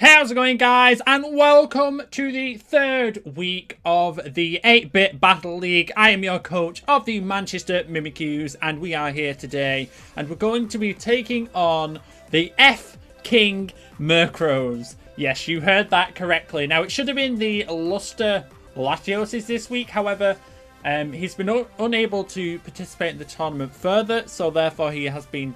How's it going, guys, and welcome to the third week of the 8-Bit Battle League. I am your coach of the Manchester Mimikyus, and we are here today, and we're going to be taking on the F-King Murkrows. Yes, you heard that correctly. Now, it should have been the Luster Latioses this week, however, he's been unable to participate in the tournament further, so therefore he has been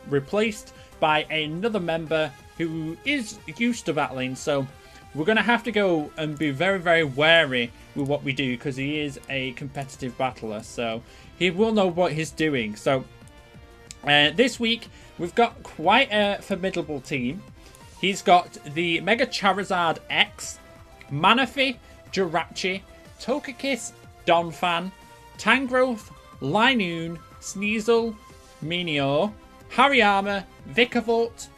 replaced by another member who is used to battling, so we're going to have to go and be very, very wary with what we do, because he is a competitive battler, so he will know what he's doing. So this week we've got quite a formidable team. He's got the Mega Charizard X, Manaphy, Jirachi, Togekiss, Donphan, Tangrowth, Linoon, Sneasel, Meteor, Hariyama, Vikavolt,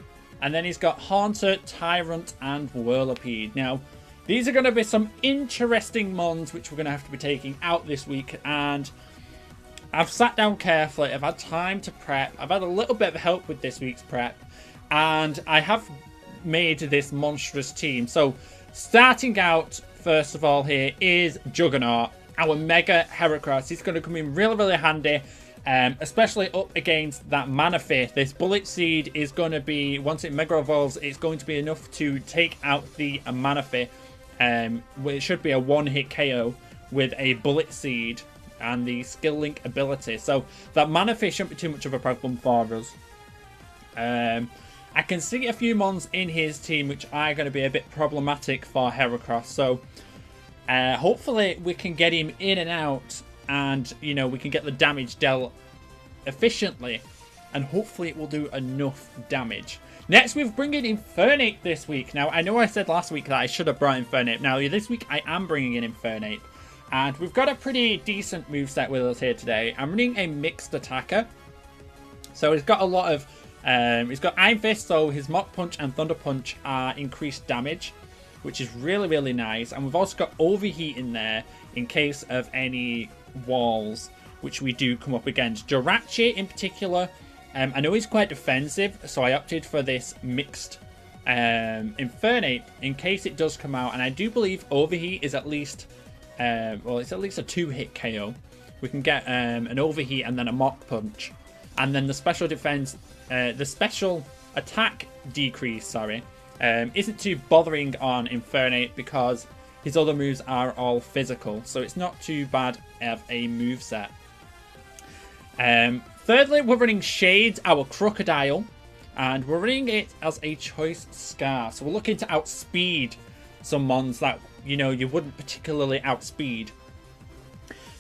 and then he's got Haunter, Tyrant, and Whirlipede. Now, these are going to be some interesting mons which we're going to have to be taking out this week. And I've sat down carefully. I've had time to prep. I've had a little bit of help with this week's prep. And I have made this monstrous team. So, starting out, first of all, here is Juggernaut, our Mega Heracross. He's going to come in really, really handy. Especially up against that Manaphy. This Bullet Seed is going to be, once it Mega Evolves, it's going to be enough to take out the Manaphy. It should be a one-hit KO with a Bullet Seed and the Skill Link ability. So that Manaphy shouldn't be too much of a problem for us. I can see a few mons in his team which are going to be a bit problematic for Heracross. So hopefully we can get him in and out, and, you know, we can get the damage dealt efficiently, and hopefully it will do enough damage. Next, we've bringing Infernape this week. Now, I know I said last week that I should have brought Infernape. Now, this week I am bringing in Infernape, and we've got a pretty decent moveset with us here today. I'm running a mixed attacker, so he's got a lot of... he's got Iron Fist, so his Mach Punch and Thunder Punch are increased damage, which is really, really nice. And we've also got Overheat in there in case of any walls which we do come up against. Jirachi in particular, I know he's quite defensive, so I opted for this mixed Infernape in case it does come out. And I do believe Overheat is at least well, it's at least a 2-hit KO. We can get an Overheat and then a Mach Punch, and then the special defense, the special attack decrease, sorry, isn't too bothering on Infernape because his other moves are all physical, so it's not too bad of a moveset. Thirdly, we're running Shades, our Crocodile, and we're running it as a choice scar. So we're looking to outspeed some mons that, you know, you wouldn't particularly outspeed.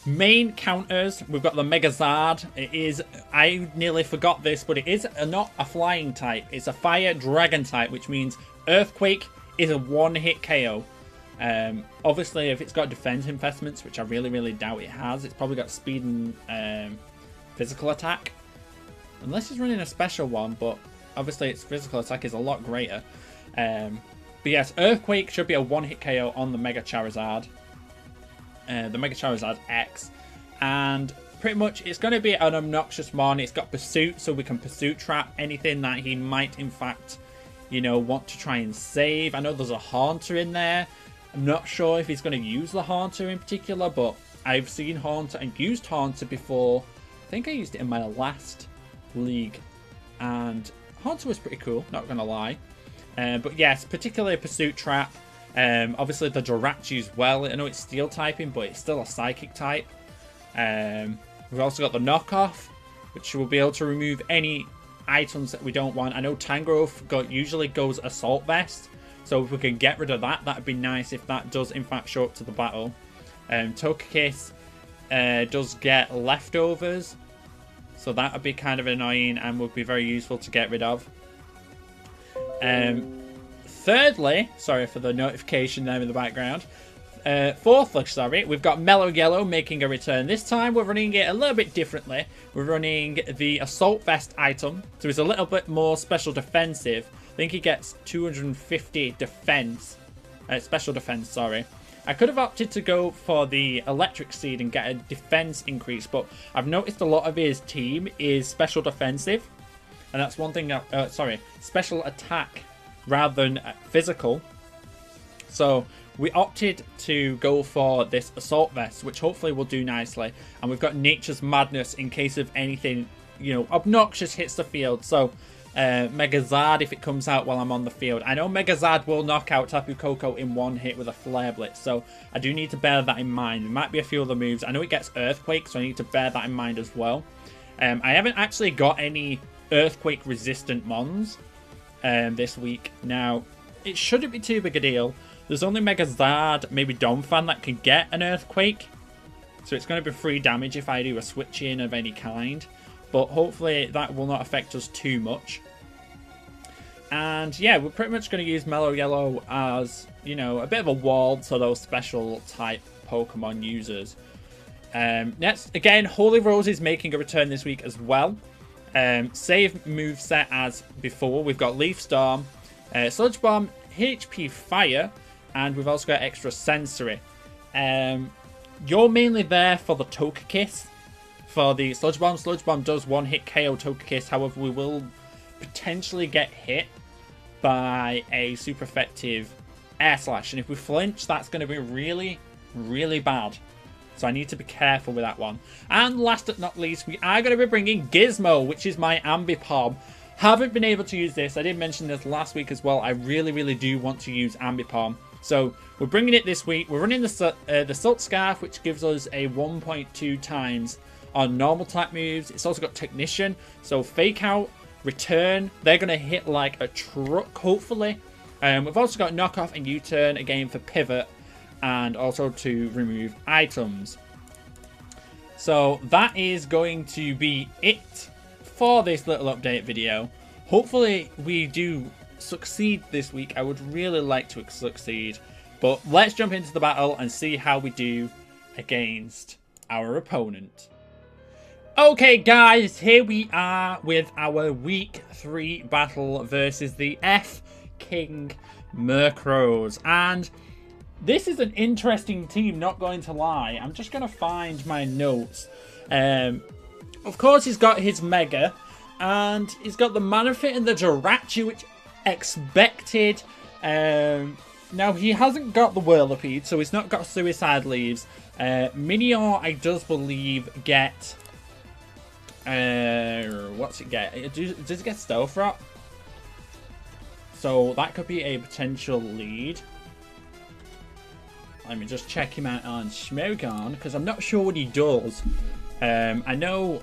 Main counters, we've got the Megazard. It is, I nearly forgot this, but it is not a flying type. It's a fire dragon type, which means Earthquake is a one-hit KO. Obviously, if it's got defense investments, which I really, really doubt it has, it's probably got speed and physical attack. Unless he's running a special one, but obviously its physical attack is a lot greater. But yes, Earthquake should be a one-hit KO on the Mega Charizard. The Mega Charizard X. And pretty much it's going to be an obnoxious mon. It's got Pursuit, so we can Pursuit Trap anything that he might, in fact, you know, want to try and save. I know there's a Haunter in there. I'm not sure if he's going to use the Haunter in particular, but I've seen Haunter and used Haunter before. I think I used it in my last league, and Haunter was pretty cool, not going to lie. But yes, particularly Pursuit Trap. Obviously the Jirachi as well. I know it's Steel typing, but it's still a Psychic type. We've also got the Knockoff, which will be able to remove any items that we don't want. I know Tangrowth usually goes Assault Vest, so if we can get rid of that, that'd be nice if that does in fact show up to the battle. Togekiss does get Leftovers, so that would be kind of annoying and would be very useful to get rid of. Thirdly, sorry for the notification there in the background. Fourthly, sorry, we've got Mellow Yellow making a return. This time we're running it a little bit differently. We're running the Assault Vest item, so it's a little bit more special defensive. I think he gets 250 defense, special defense, sorry. I could have opted to go for the Electric Seed and get a defense increase, but I've noticed a lot of his team is special defensive, and that's one thing that, sorry, special attack rather than physical. So we opted to go for this Assault Vest, which hopefully will do nicely. And we've got Nature's Madness in case of anything, you know, obnoxious hits the field. So Megazard if it comes out while I'm on the field. I know Megazard will knock out Tapu Koko in one hit with a Flare Blitz, so I do need to bear that in mind. There might be a few other moves. I know it gets Earthquake, so I need to bear that in mind as well. I haven't actually got any Earthquake resistant Mons this week. Now, it shouldn't be too big a deal. There's only Megazard, maybe Donphan that can get an Earthquake. So it's going to be free damage if I do a switch in of any kind. But hopefully that will not affect us too much. And yeah, we're pretty much going to use Mellow Yellow as, you know, a bit of a wall to those special type Pokemon users. Next, again, Holy Rose is making a return this week as well. Save moveset as before. We've got Leaf Storm, Sludge Bomb, HP Fire, and we've also got extra Sensory. You're mainly there for the Togekiss. For the Sludge Bomb. Sludge Bomb does one-hit KO Togekiss. However, we will potentially get hit by a super effective Air Slash. And if we flinch, that's going to be really, really bad. So I need to be careful with that one. And last but not least, we are going to be bringing Gizmo, which is my Ambipom. Haven't been able to use this. I did mention this last week as well. I really, really do want to use Ambipom. So we're bringing it this week. We're running the Silt Scarf, which gives us a 1.2 times on normal type moves. It's also got Technician, so Fake Out, Return, they're going to hit like a truck, hopefully. We've also got Knockoff and U-Turn, again for Pivot, and also to remove items. So that is going to be it for this little update video. Hopefully we do succeed this week. I would really like to succeed. But let's jump into the battle and see how we do against our opponent. Okay guys, here we are with our week 3 battle versus the F-King Murkrows. And this is an interesting team, not going to lie. I'm just going to find my notes. Of course he's got his Mega, and he's got the Manaphy and the Jirachi, which expected. Now he hasn't got the Whirlipede, so he's not got Suicide Leaves. Minior, I does believe, get... what's it get? Does it get Stealth Rock? So that could be a potential lead. Let me just check him out on Smogon, because I'm not sure what he does. I know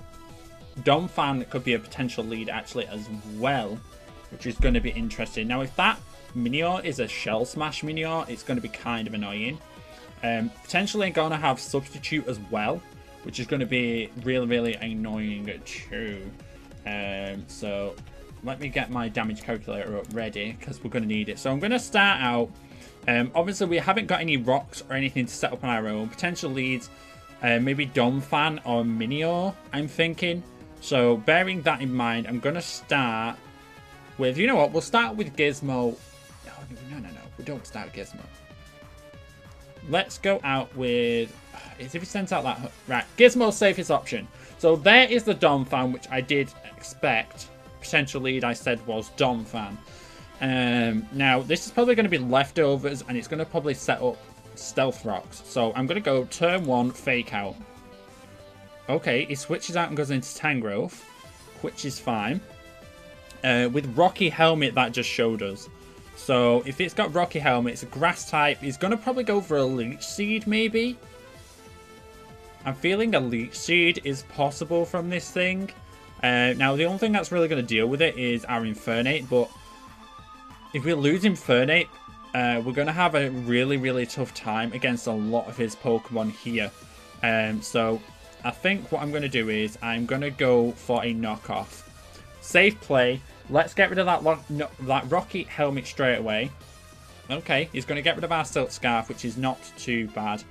Donphan could be a potential lead actually as well, which is going to be interesting. Now if that Minior is a Shell Smash Minior, it's going to be kind of annoying. Potentially going to have Substitute as well, which is going to be really, really annoying too. So let me get my damage calculator up ready, because we're going to need it. So I'm going to start out. Obviously, we haven't got any rocks or anything to set up on our own. Potential leads, maybe Donphan or Minior, I'm thinking. So bearing that in mind, I'm going to start with, you know what, we'll start with Gizmo. No, we don't start with Gizmo. Let's go out with... If he sends out that... Right, Gizmo's safest option. So there is the Donphan, which I did expect. Potential lead I said was Donphan. Now, this is probably going to be leftovers, and it's going to probably set up Stealth Rocks. So I'm going to go turn 1, Fake Out. Okay, he switches out and goes into Tangrowth, which is fine. With Rocky Helmet, that just showed us. So if it's got Rocky Helmet, it's a grass type. He's going to probably go for a Leech Seed, maybe. I'm feeling a Leech Seed is possible from this thing. Now, the only thing that's really going to deal with it is our Infernape, but if we lose Infernape, we're going to have a really, really tough time against a lot of his Pokemon here. So I think what I'm going to do is I'm going to go for a knockoff. Safe play. Let's get rid of that Rocky Helmet straight away. Okay, he's going to get rid of our Silk Scarf, which is not too bad.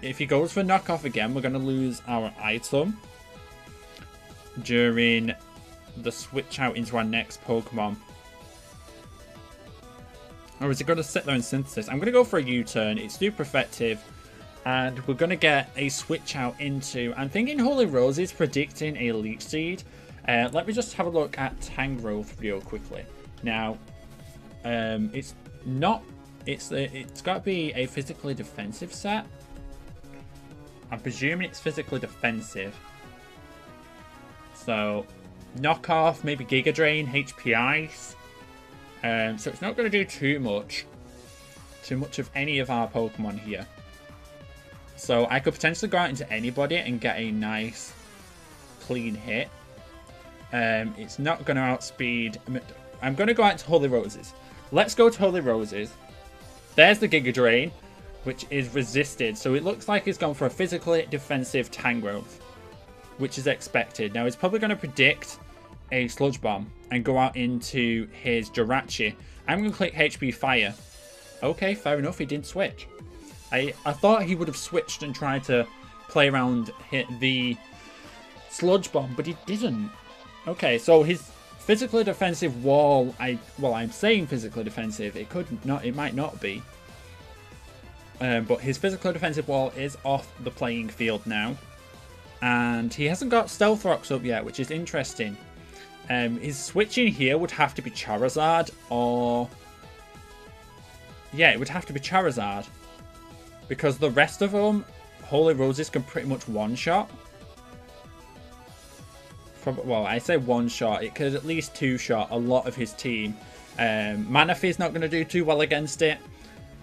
If he goes for knockoff again, we're going to lose our item during the switch out into our next Pokemon. Or is it going to sit there in Synthesis? I'm going to go for a U-turn. It's super effective. And we're going to get a switch out into... I'm thinking Holy Rose is predicting a Leech Seed. Let me just have a look at Tangrowth real quickly. Now, it's not. It's got to be a physically defensive set. I'm presuming it's physically defensive. So, knock off, maybe Giga Drain, HP Ice. So it's not going to do too much of any of our Pokemon here. So I could potentially go out into anybody and get a nice, clean hit. It's not going to outspeed. I'm going to go out to Holy Roses. Let's go to Holy Roses. There's the Giga Drain, which is resisted. So it looks like it's gone for a physically defensive Tangrowth, which is expected. Now, he's probably going to predict a Sludge Bomb and go out into his Jirachi. I'm going to click HP Fire. Okay, fair enough. He didn't switch. I thought he would have switched and tried to play around, hit the Sludge Bomb, but he didn't. Okay, so his physically defensive wall, I'm saying physically defensive. It might not be. But his physically defensive wall is off the playing field now. And he hasn't got Stealth Rocks up yet, which is interesting. His switching here would have to be Charizard or... Yeah, it would have to be Charizard. Because the rest of them, Holy Roses can pretty much one-shot. Well, I say one-shot. It could at least two-shot a lot of his team. Manaphy's not going to do too well against it.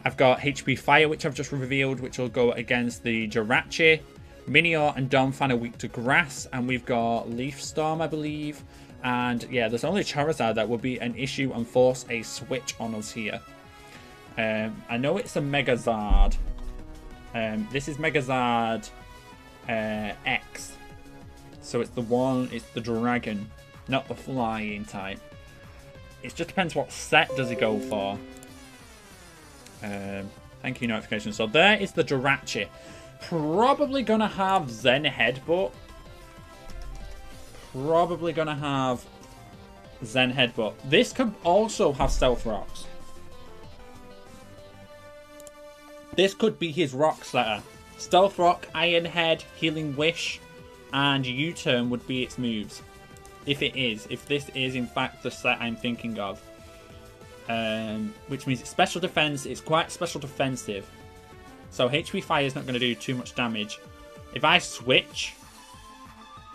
I've got HP Fire, which I've just revealed, which will go against the Jirachi. Minior and Donphan are weak to Grass. And we've got Leaf Storm, I believe. And yeah, there's only Charizard that will be an issue and force a switch on us here. I know it's a Megazard. This is Megazard X. So it's the dragon, not the flying type. It just depends what set does he go for. Thank you, notification. So there is the Jirachi. Probably going to have Zen Headbutt. This could also have Stealth Rocks. This could be his Rock Setter. Stealth Rock, Iron Head, Healing Wish, and U-Turn would be its moves. If this is in fact the set I'm thinking of. Which means it's special defense, it's quite special defensive. So HP Fire is not going to do too much damage. If I switch,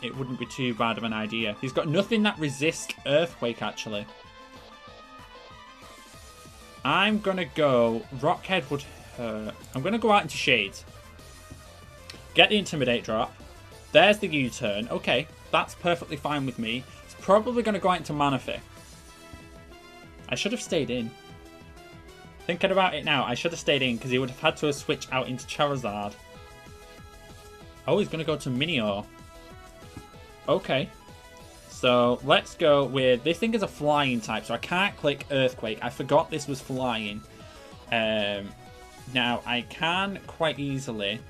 it wouldn't be too bad of an idea. He's got nothing that resists Earthquake, actually. I'm going to go... Rockhead would hurt. I'm going to go out into Shades. Get the Intimidate drop. There's the U-turn. Okay, that's perfectly fine with me. It's probably going to go out into Manaphy. I should have stayed in. Thinking about it now, I should have stayed in because he would have had to switch out into Charizard. Oh, he's going to go to Minior. Okay. So, let's go with... This thing is a flying type, so I can't click Earthquake. I forgot this was flying. Now, I can quite easily...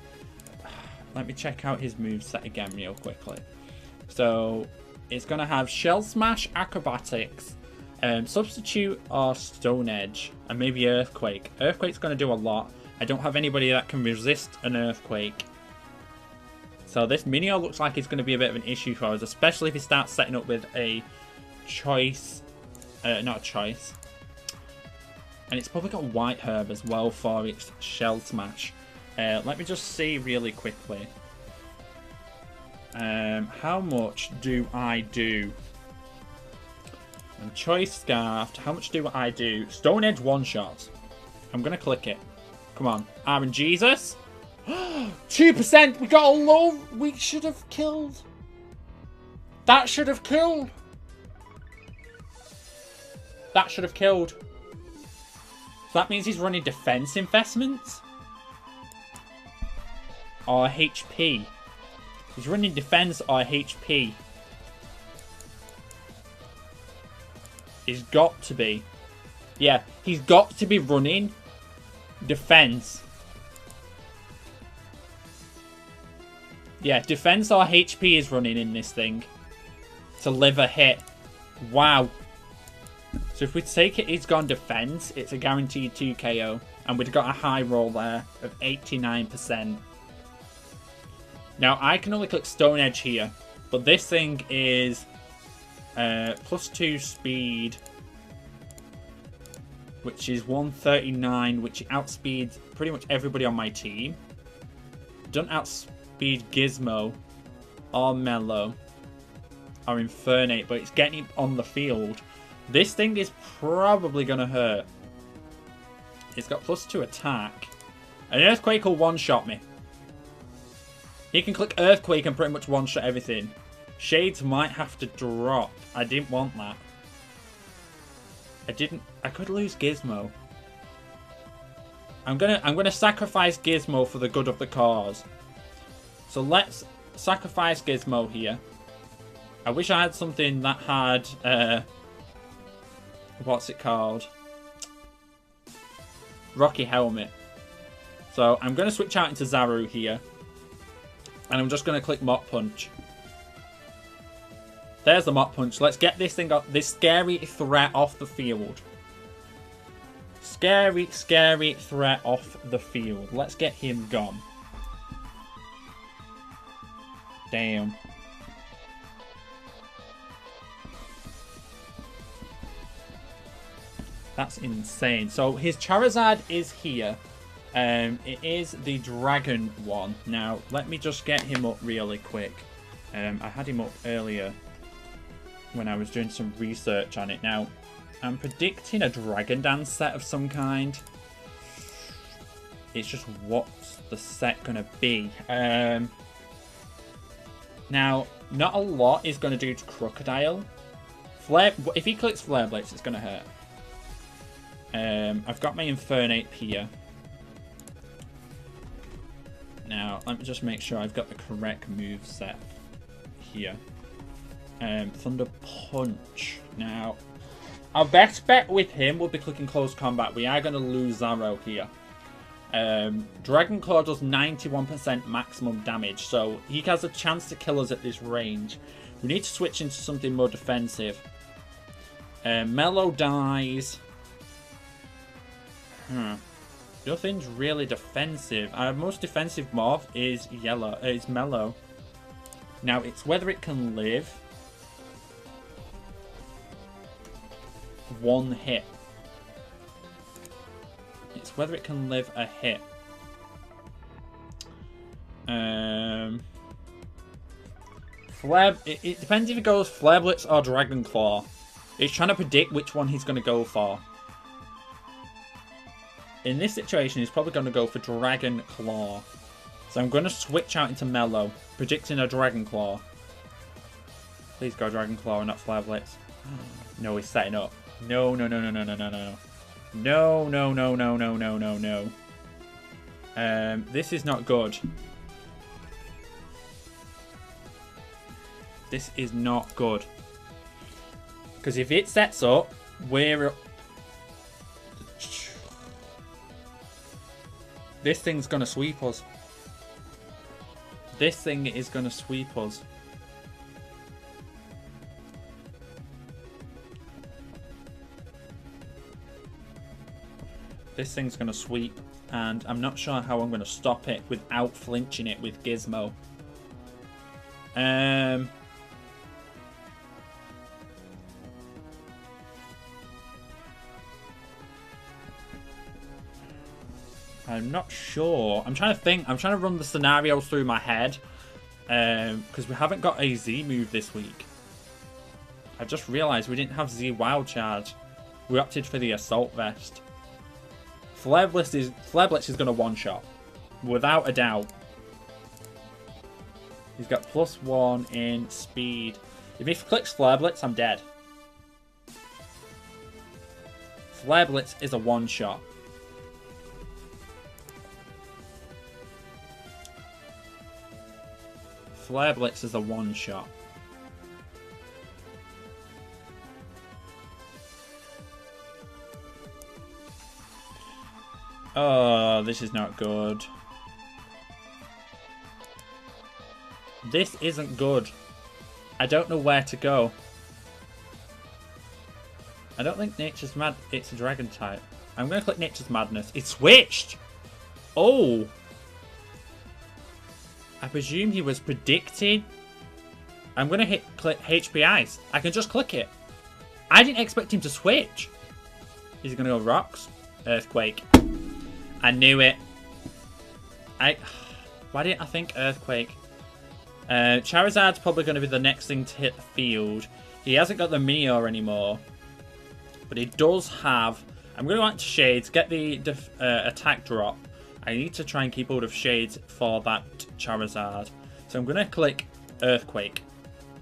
Let me check out his moveset again real quickly. So, it's going to have Shell Smash, Acrobatics, Substitute or Stone Edge, and maybe Earthquake. Earthquake's going to do a lot. I don't have anybody that can resist an Earthquake. So this Minior looks like it's going to be a bit of an issue for us, especially if he starts setting up with a choice. Not a choice. And it's probably got White Herb as well for its Shell Smash. Let me just see really quickly. How much do I do? And Choice Scarfed, how much do I do? Stone Edge one-shot. I'm going to click it. Come on. Aaron Jesus. 2%! We got a low. We should have killed. That should have killed. That should have killed. So that means he's running defense investments? Or HP? He's running defense or HP? He's got to be. Yeah, he's got to be running defense. Yeah, defense or HP is running in this thing to live a hit. Wow. So if we take it, he's gone defense, it's a guaranteed 2 KO. And we've got a high roll there of 89%. Now, I can only click Stone Edge here. But this thing is +2 speed, which is 139, which outspeeds pretty much everybody on my team. Don't outspeed Gizmo or Mellow or Infernape, but it's getting on the field. This thing is probably going to hurt. It's got +2 attack. An Earthquake will one-shot me. He can click Earthquake and pretty much one-shot everything. Shades might have to drop. I didn't want that. I could lose Gizmo. I'm gonna sacrifice Gizmo for the good of the cause. So let's sacrifice Gizmo here. I wish I had something that had what's it called? Rocky Helmet. So I'm gonna switch out into Zaru here. And I'm just gonna click Mach Punch. There's the Mach Punch. Let's get this thing off, this scary threat off the field. Scary, scary threat off the field. Let's get him gone. Damn. That's insane. So his Charizard is here. It is the dragon one. Now, let me just get him up really quick. I had him up earlier when I was doing some research on it. Now, I'm predicting a Dragon Dance set of some kind. It's just what's the set going to be. Now, not a lot is going to do to Crocodile. If he clicks Flare Blitz, it's going to hurt. I've got my Infernape here. Now, let me just make sure I've got the correct move set here. Thunder Punch. Now, our best bet with him will be clicking Close Combat. We are going to lose Zaro here. Dragon Claw does 91% maximum damage, so he has a chance to kill us at this range. We need to switch into something more defensive. Mellow dies. Nothing's really defensive. Our most defensive morph is yellow. It's Mellow. Now, it's whether it can live one hit. It's whether it can live a hit. It depends if he goes Flare Blitz or Dragon Claw. It's trying to predict which one he's going to go for. In this situation, he's probably going to go for Dragon Claw. So I'm going to switch out into Mellow, predicting a Dragon Claw. Please go Dragon Claw and not Flare Blitz. No, he's setting up. No, no, no, no, no, no, no, no. No, no, no, no, no, no, no, no. This is not good. This is not good. Because if it sets up, we're... This thing's going to sweep us. This thing is going to sweep us. This thing's going to sweep, and I'm not sure how I'm going to stop it without flinching it with Gizmo. I'm not sure. I'm trying to think. I'm trying to run the scenarios through my head. Because we haven't got a Z move this week. I just realised we didn't have Z Wild Charge. We opted for the Assault Vest. Flare Blitz is going to one-shot. Without a doubt. He's got +1 in speed. If he clicks Flare Blitz, I'm dead. Flare Blitz is a one-shot. Flare Blitz is a one-shot. Oh, this is not good. This isn't good. I don't know where to go. I don't think Nature's Mad... It's a Dragon type. I'm going to click Nature's Madness. It switched! Oh! I presume he was predicting I'm going to click HP Ice. I can just click it. I didn't expect him to switch. Is he going to go Rocks? Earthquake. I knew it. Why didn't I think Earthquake? Charizard's probably going to be the next thing to hit the field. He hasn't got the Meteor anymore. But he does have... I'm going to go into Shades, get the attack drop. I need to try and keep hold of Shades for that Charizard. So I'm going to click Earthquake.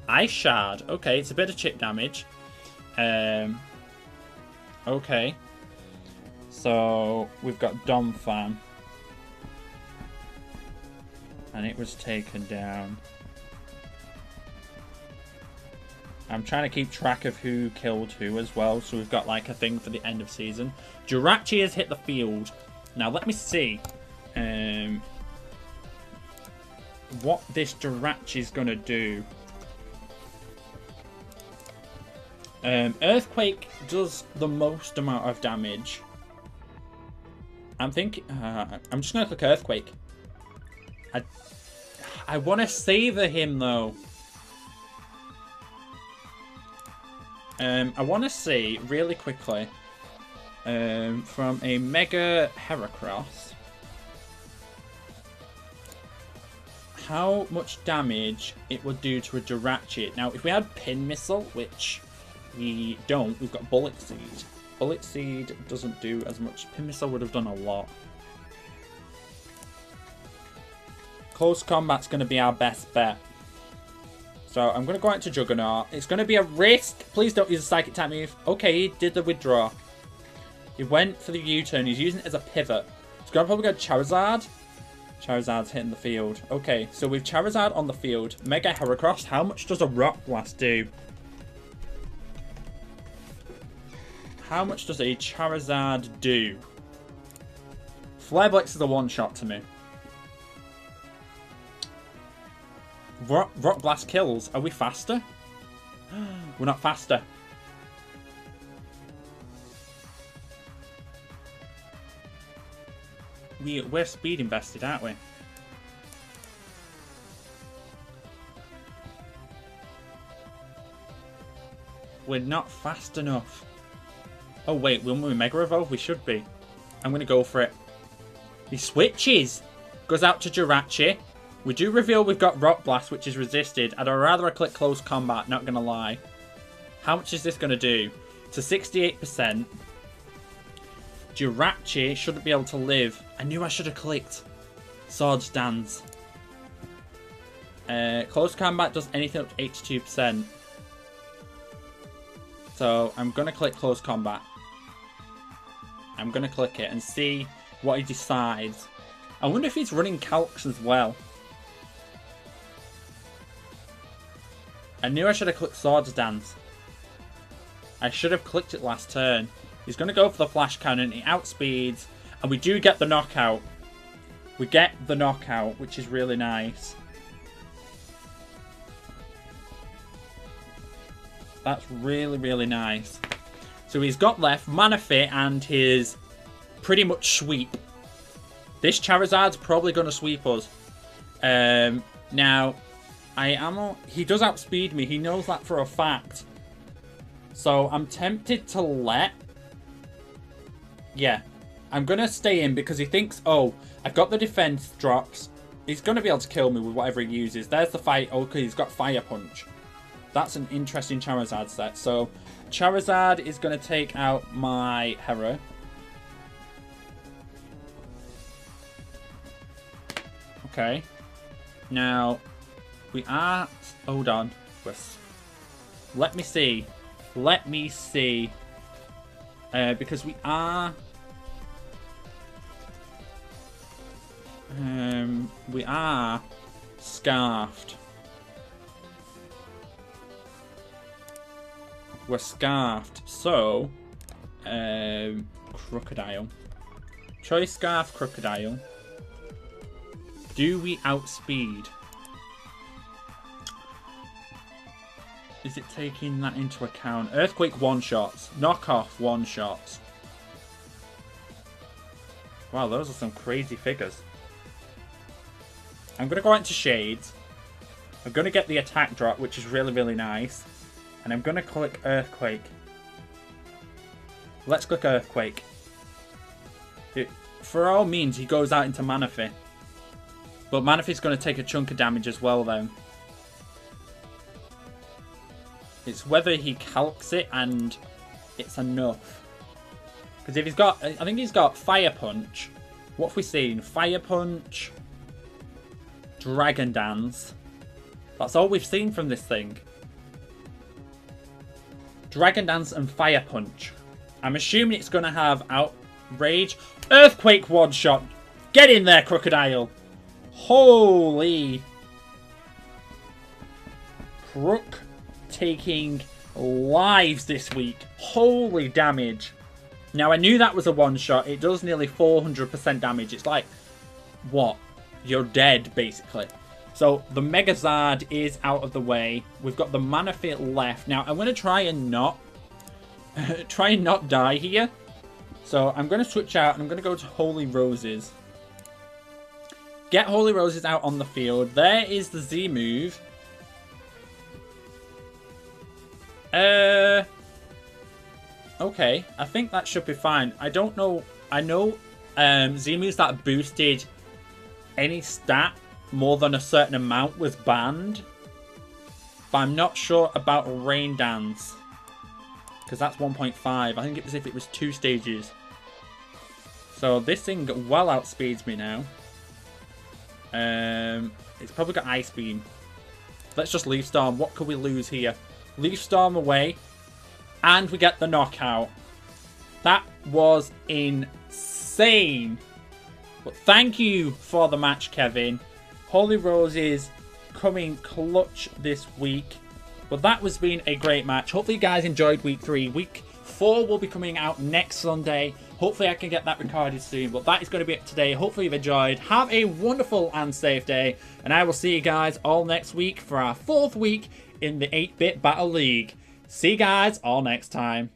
Ice Shard. Okay, it's a bit of chip damage. Okay. So we've got Domfan. And it was taken down. I'm trying to keep track of who killed who as well. So we've got like a thing for the end of season. Jirachi has hit the field. Now let me see what this Jirachi is going to do. Earthquake does the most amount of damage. I'm thinking... I'm just going to click Earthquake. I want to savor him though. I want to see really quickly from a Mega Heracross how much damage it would do to a Jirachi. Now, if we had Pin Missile, which we don't, we've got Bullet Seed. Bullet Seed doesn't do as much. Pin Missile would have done a lot. Close Combat's going to be our best bet. So I'm going to go out to Juggernaut. It's going to be a risk. Please don't use a Psychic type move. Okay, he did the withdraw. He went for the U-turn. He's using it as a pivot. He's going to probably go Charizard. Charizard's hitting the field. Okay, so with Charizard on the field, Mega Heracross, how much does a Rock Blast do? How much does a Charizard do? Flare Blitz is a one-shot to me. Rock Blast kills. Are we faster? We're not faster. We're speed invested, aren't we? We're not fast enough. Oh wait, when we Mega Evolve, we should be. I'm going to go for it. He switches. Goes out to Jirachi. We do reveal we've got Rock Blast, which is resisted. I'd rather I click Close Combat, not going to lie. How much is this going to do? To 68%. Jirachi shouldn't be able to live. I knew I should have clicked Swords Dance. Close Combat does anything up to 82%. So I'm going to click Close Combat. I'm going to click it and see what he decides. I wonder if he's running Calcs as well. I knew I should have clicked Swords Dance. I should have clicked it last turn. He's going to go for the Flash Cannon. He outspeeds. And we do get the knockout. We get the knockout, which is really nice. That's really, really nice. So he's got left Manaphy and his pretty much sweep. This Charizard's probably going to sweep us. Now... he does outspeed me. He knows that for a fact. So I'm tempted to let... Yeah. I'm going to stay in because he thinks, oh, I've got the defense drops. He's going to be able to kill me with whatever he uses. There's the fight. Okay, he's got Fire Punch. That's an interesting Charizard set. So Charizard is going to take out my Hera. Okay. Now... we are... hold on. Let me see. Let me see. Because we are... we are scarfed. We're scarfed. So... Crocodile. Choice Scarf, Crocodile. Do we outspeed? Is it taking that into account? Earthquake one-shots. Knockoff one-shots. Wow, those are some crazy figures. I'm going to go into Shades. I'm going to get the attack drop, which is really, really nice. And I'm going to click Earthquake. Let's click Earthquake. For all means, he goes out into Manaphy. But Manaphy's going to take a chunk of damage as well, though. It's whether he calcs it and it's enough. Because if he's got... I think he's got Fire Punch. What have we seen? Fire Punch. Dragon Dance. That's all we've seen from this thing. Dragon Dance and Fire Punch. I'm assuming it's going to have Outrage. Earthquake one-shot. Get in there, Crocodile. Holy. Crook taking lives this week. Holy damage. Now, I knew that was a one-shot. It does nearly 400% damage. It's like, what? You're dead, basically. So, the Megazard is out of the way. We've got the Manaphy left. Now, I'm going to try and not die here. So, I'm going to switch out and I'm going to go to Holy Roses. Get Holy Roses out on the field. There is the Z move. Okay, I think that should be fine. I don't know. I know Z moves that boosted any stat more than a certain amount was banned. But I'm not sure about Rain Dance. Because that's 1.5. I think it was if it was 2 stages. So this thing well outspeeds me now. It's probably got Ice Beam. Let's just Leaf Storm. What could we lose here? Leaf Storm away. And we get the knockout. That was insane. But thank you for the match, Kevin. Holy Roses coming clutch this week. But that was been a great match. Hopefully you guys enjoyed week 3. Week 4 will be coming out next Sunday. Hopefully I can get that recorded soon. But that is going to be it today. Hopefully you've enjoyed. Have a wonderful and safe day. And I will see you guys all next week for our 4th week in the 8-Bit Battle League. See you guys all next time.